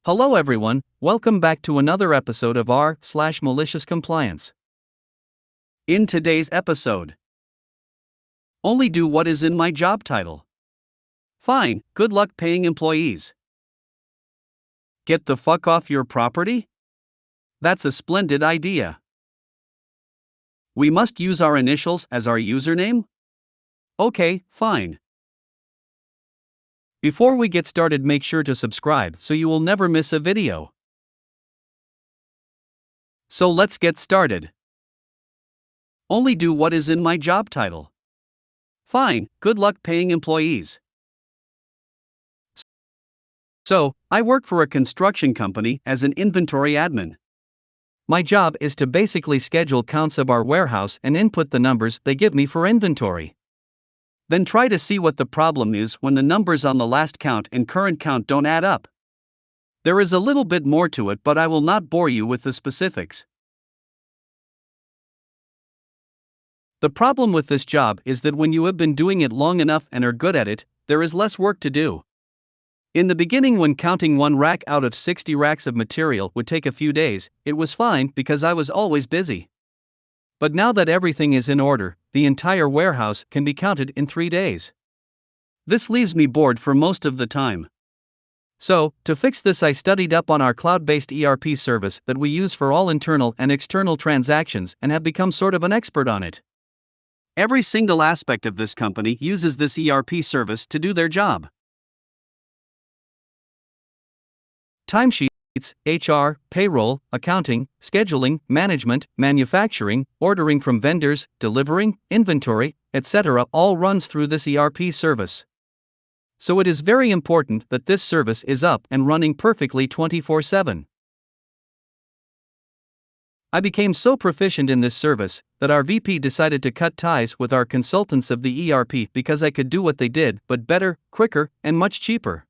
Hello everyone, welcome back to another episode of r/malicious compliance. In today's episode, only do what is in my job title. Fine, good luck paying employees. Get the fuck off your property? That's a splendid idea. We must use our initials as our username? Okay, fine. Before we get started, make sure to subscribe so you will never miss a video. So let's get started. Only do what is in my job title. Fine, good luck paying employees. So, I work for a construction company as an inventory admin. My job is to basically schedule counts of our warehouse and input the numbers they give me for inventory. Then try to see what the problem is when the numbers on the last count and current count don't add up. There is a little bit more to it, but I will not bore you with the specifics. The problem with this job is that when you have been doing it long enough and are good at it, there is less work to do. In the beginning, when counting one rack out of 60 racks of material would take a few days, it was fine because I was always busy. But now that everything is in order, the entire warehouse can be counted in 3 days. This leaves me bored for most of the time. So, to fix this, I studied up on our cloud-based ERP service that we use for all internal and external transactions and have become sort of an expert on it. Every single aspect of this company uses this ERP service to do their job. Timesheets, HR, payroll, accounting, scheduling, management, manufacturing, ordering from vendors, delivering, inventory, etc. all runs through this ERP service. So it is very important that this service is up and running perfectly 24/7. I became so proficient in this service that our VP decided to cut ties with our consultants of the ERP because I could do what they did, but better, quicker, and much cheaper.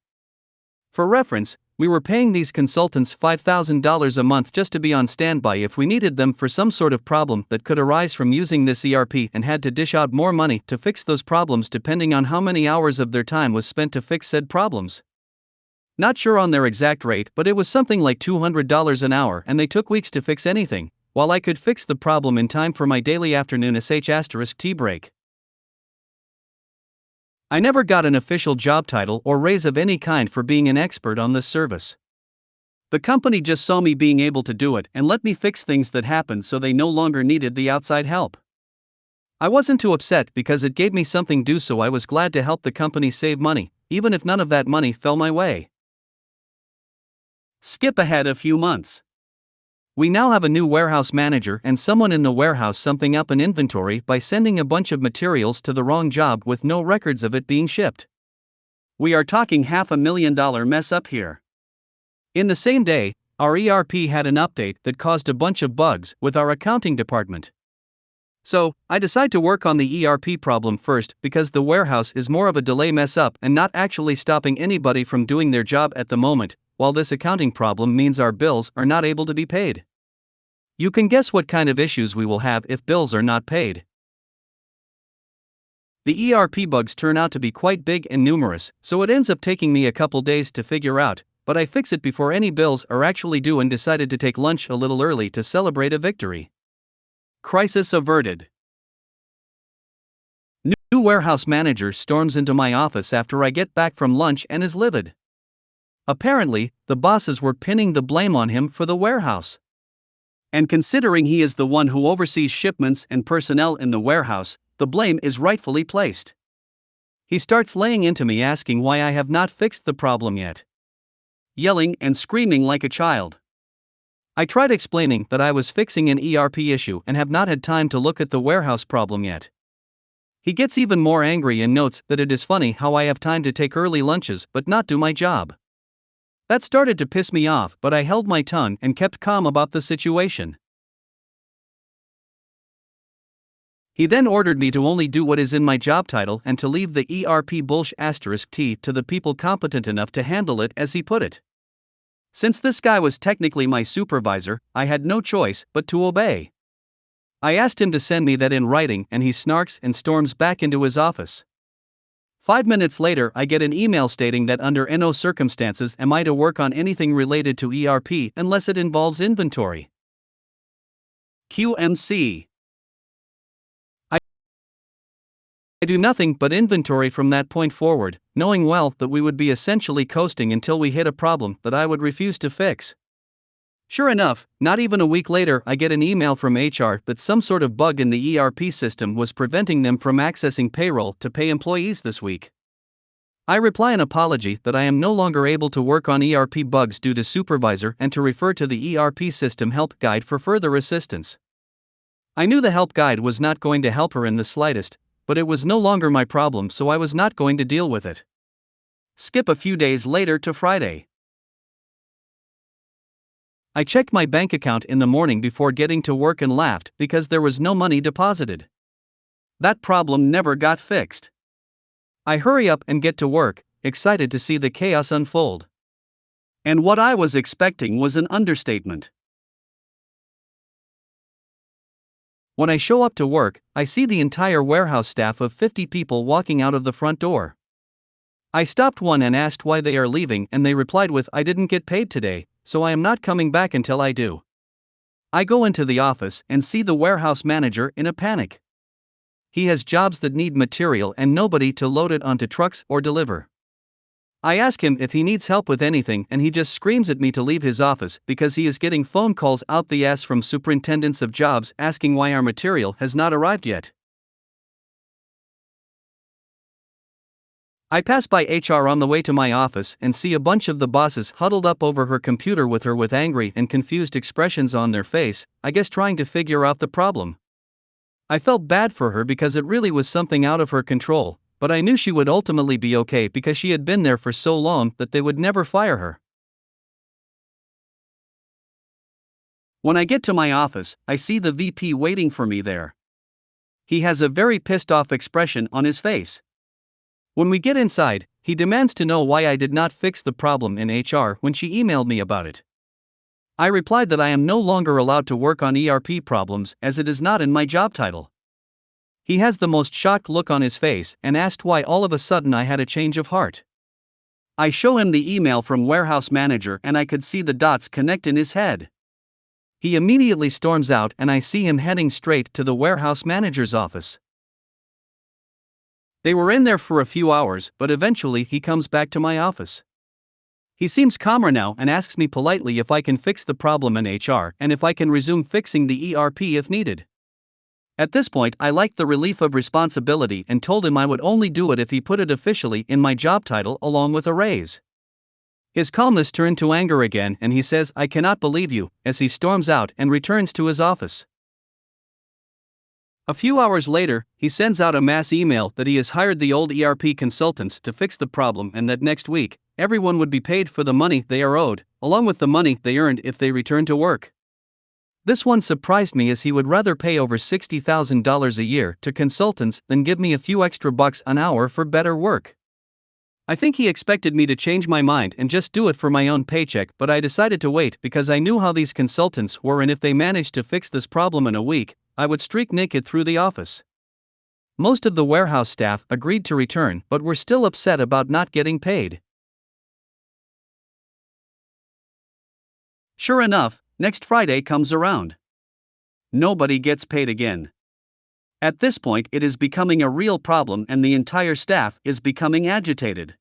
For reference, we were paying these consultants $5,000 a month just to be on standby if we needed them for some sort of problem that could arise from using this ERP, and had to dish out more money to fix those problems depending on how many hours of their time was spent to fix said problems. Not sure on their exact rate, but it was something like $200 an hour, and they took weeks to fix anything, while I could fix the problem in time for my daily afternoon tea break. I never got an official job title or raise of any kind for being an expert on this service. The company just saw me being able to do it and let me fix things that happened, so they no longer needed the outside help. I wasn't too upset because it gave me something to do, so I was glad to help the company save money, even if none of that money fell my way. Skip ahead a few months. We now have a new warehouse manager and someone in the warehouse summing up an inventory by sending a bunch of materials to the wrong job with no records of it being shipped. We are talking $500,000 mess up here. In the same day, our ERP had an update that caused a bunch of bugs with our accounting department. So, I decided to work on the ERP problem first because the warehouse is more of a delay mess up and not actually stopping anybody from doing their job at the moment, while this accounting problem means our bills are not able to be paid. You can guess what kind of issues we will have if bills are not paid. The ERP bugs turn out to be quite big and numerous, so it ends up taking me a couple days to figure out, but I fix it before any bills are actually due and decided to take lunch a little early to celebrate a victory. Crisis averted. New warehouse manager storms into my office after I get back from lunch and is livid. Apparently, the bosses were pinning the blame on him for the warehouse. And considering he is the one who oversees shipments and personnel in the warehouse, the blame is rightfully placed. He starts laying into me, asking why I have not fixed the problem yet. Yelling and screaming like a child. I tried explaining that I was fixing an ERP issue and have not had time to look at the warehouse problem yet. He gets even more angry and notes that it is funny how I have time to take early lunches but not do my job. That started to piss me off, but I held my tongue and kept calm about the situation. He then ordered me to only do what is in my job title and to leave the ERP *T to the people competent enough to handle it, as he put it. Since this guy was technically my supervisor, I had no choice but to obey. I asked him to send me that in writing, and he snarks and storms back into his office. 5 minutes later, I get an email stating that under no circumstances am I to work on anything related to ERP unless it involves inventory. QMC. I do nothing but inventory from that point forward, knowing well that we would be essentially coasting until we hit a problem that I would refuse to fix. Sure enough, not even a week later, I get an email from HR that some sort of bug in the ERP system was preventing them from accessing payroll to pay employees this week. I reply an apology that I am no longer able to work on ERP bugs due to supervisor and to refer to the ERP system help guide for further assistance. I knew the help guide was not going to help her in the slightest, but it was no longer my problem, so I was not going to deal with it. Skip a few days later to Friday. I checked my bank account in the morning before getting to work and laughed because there was no money deposited. That problem never got fixed. I hurry up and get to work, excited to see the chaos unfold. And what I was expecting was an understatement. When I show up to work, I see the entire warehouse staff of 50 people walking out of the front door. I stopped one and asked why they are leaving, and they replied with, "I didn't get paid today, so I am not coming back until I do." I go into the office and see the warehouse manager in a panic. He has jobs that need material and nobody to load it onto trucks or deliver. I ask him if he needs help with anything, and he just screams at me to leave his office because he is getting phone calls out the ass from superintendents of jobs asking why our material has not arrived yet. I pass by HR on the way to my office and see a bunch of the bosses huddled up over her computer with her with angry and confused expressions on their face, I guess trying to figure out the problem. I felt bad for her because it really was something out of her control, but I knew she would ultimately be okay because she had been there for so long that they would never fire her. When I get to my office, I see the VP waiting for me there. He has a very pissed off expression on his face. When we get inside, he demands to know why I did not fix the problem in HR when she emailed me about it. I replied that I am no longer allowed to work on ERP problems as it is not in my job title. He has the most shocked look on his face and asked why all of a sudden I had a change of heart. I show him the email from warehouse manager and I could see the dots connect in his head. He immediately storms out and I see him heading straight to the warehouse manager's office. They were in there for a few hours, but eventually he comes back to my office. He seems calmer now and asks me politely if I can fix the problem in HR and if I can resume fixing the ERP if needed. At this point, I liked the relief of responsibility and told him I would only do it if he put it officially in my job title along with a raise. His calmness turned to anger again and he says, "I cannot believe you," as he storms out and returns to his office. A few hours later, he sends out a mass email that he has hired the old ERP consultants to fix the problem and that next week, everyone would be paid for the money they are owed, along with the money they earned if they return to work. This one surprised me as he would rather pay over $60,000 a year to consultants than give me a few extra bucks an hour for better work. I think he expected me to change my mind and just do it for my own paycheck, but I decided to wait because I knew how these consultants were, and if they managed to fix this problem in a week, I would streak naked through the office. Most of the warehouse staff agreed to return but were still upset about not getting paid. Sure enough, next Friday comes around. Nobody gets paid again. At this point, it is becoming a real problem and the entire staff is becoming agitated.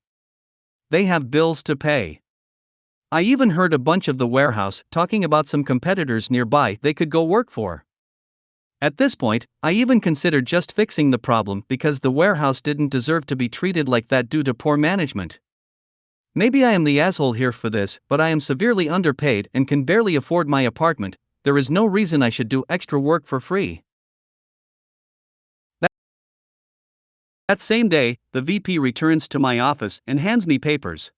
They have bills to pay. I even heard a bunch of the warehouse talking about some competitors nearby they could go work for. At this point, I even considered just fixing the problem because the warehouse didn't deserve to be treated like that due to poor management. Maybe I am the asshole here for this, but I am severely underpaid and can barely afford my apartment. There is no reason I should do extra work for free. That same day, the VP returns to my office and hands me papers.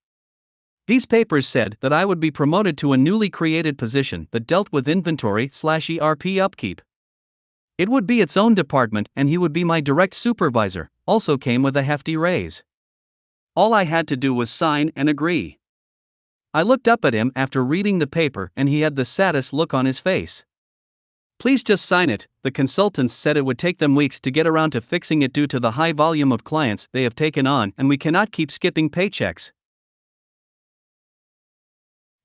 These papers said that I would be promoted to a newly created position that dealt with inventory/ERP upkeep. It would be its own department and he would be my direct supervisor, also came with a hefty raise. All I had to do was sign and agree. I looked up at him after reading the paper and he had the saddest look on his face. Please just sign it. The consultants said it would take them weeks to get around to fixing it due to the high volume of clients they have taken on, and we cannot keep skipping paychecks.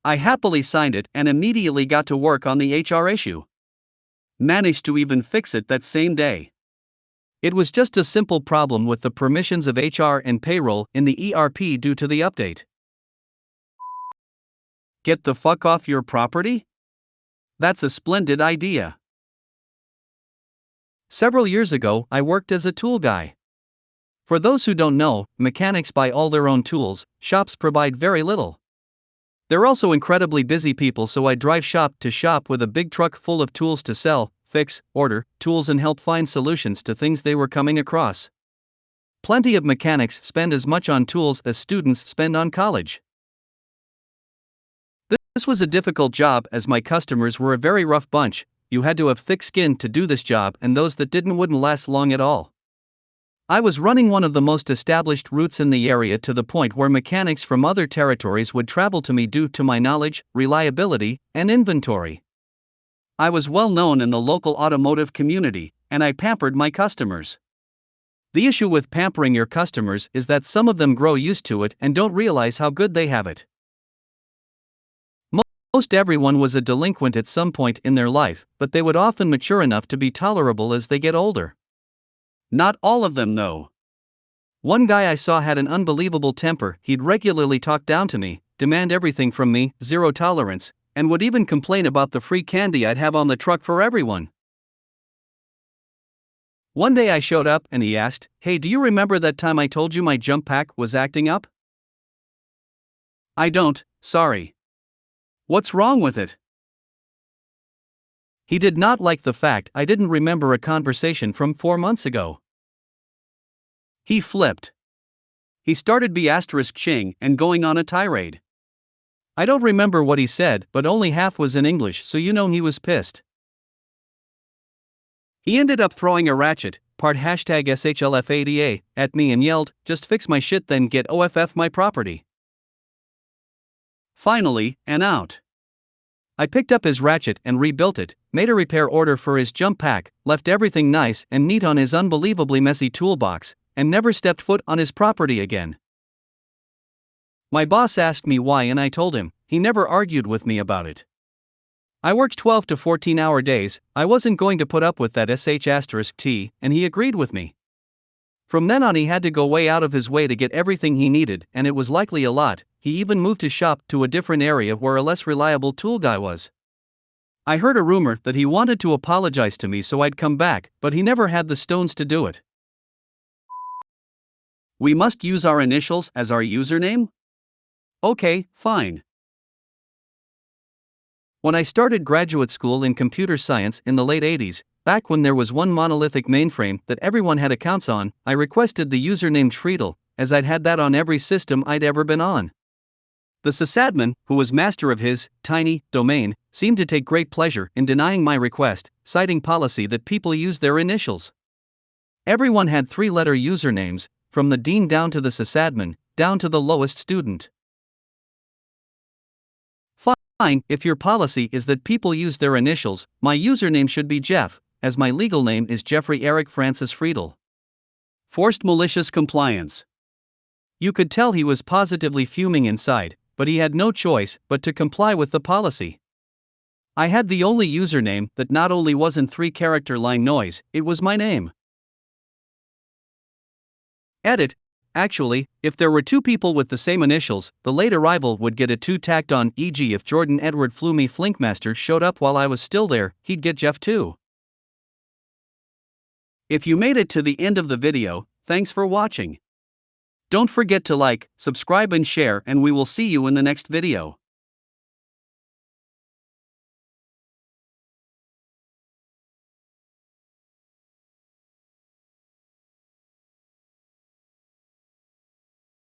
I happily signed it and immediately got to work on the HR issue. Managed to even fix it that same day. It was just a simple problem with the permissions of HR and payroll in the ERP due to the update. Get the fuck off your property? That's a splendid idea. Several years ago, I worked as a tool guy. For those who don't know, mechanics buy all their own tools, shops provide very little. They're also incredibly busy people, so I drive shop to shop with a big truck full of tools to sell, fix, order tools and help find solutions to things they were coming across. Plenty of mechanics spend as much on tools as students spend on college. This was a difficult job as my customers were a very rough bunch. You had to have thick skin to do this job, and those that wouldn't last long at all. I was running one of the most established routes in the area, to the point where mechanics from other territories would travel to me due to my knowledge, reliability, and inventory. I was well known in the local automotive community, and I pampered my customers. The issue with pampering your customers is that some of them grow used to it and don't realize how good they have it. Most everyone was a delinquent at some point in their life, but they would often mature enough to be tolerable as they get older. Not all of them, though. One guy I saw had an unbelievable temper. He'd regularly talk down to me, demand everything from me, zero tolerance, and would even complain about the free candy I'd have on the truck for everyone. One day I showed up and he asked, "Hey, do you remember that time I told you my jump pack was acting up?" "I don't, sorry." "What's wrong with it?" He did not like the fact I didn't remember a conversation from 4 months ago. He flipped. He started *ching and going on a tirade. I don't remember what he said, but only half was in English, so you know he was pissed. He ended up throwing a ratchet, part #SHLF80A, at me and yelled, "Just fix my shit, then get OFF my property." Finally, and out. I picked up his ratchet and rebuilt it, made a repair order for his jump pack, left everything nice and neat on his unbelievably messy toolbox, and never stepped foot on his property again. My boss asked me why, and I told him. He never argued with me about it. I worked 12 to 14-hour days. I wasn't going to put up with that *T, and he agreed with me. From then on, he had to go way out of his way to get everything he needed, and it was likely a lot. He even moved his shop to a different area where a less reliable tool guy was. I heard a rumor that he wanted to apologize to me so I'd come back, but he never had the stones to do it. We must use our initials as our username? Okay, fine. When I started graduate school in computer science in the late 80s, back when there was one monolithic mainframe that everyone had accounts on, I requested the username Treadle, as I'd had that on every system I'd ever been on. The sysadmin, who was master of his tiny domain, seemed to take great pleasure in denying my request, citing policy that people use their initials. Everyone had 3-letter usernames, from the dean down to the sysadmin, down to the lowest student. Fine, if your policy is that people use their initials, my username should be Jeff, as my legal name is Jeffrey Eric Francis Friedel. Forced malicious compliance. You could tell he was positively fuming inside, but he had no choice but to comply with the policy. I had the only username that not only wasn't 3-character line noise, it was my name. Edit. Actually, if there were 2 people with the same initials, the late arrival would get a 2 tacked on, e.g. if Jordan Edward Flumy Flinkmaster showed up while I was still there, he'd get Jeff too. If you made it to the end of the video, thanks for watching. Don't forget to like, subscribe and share, and we will see you in the next video.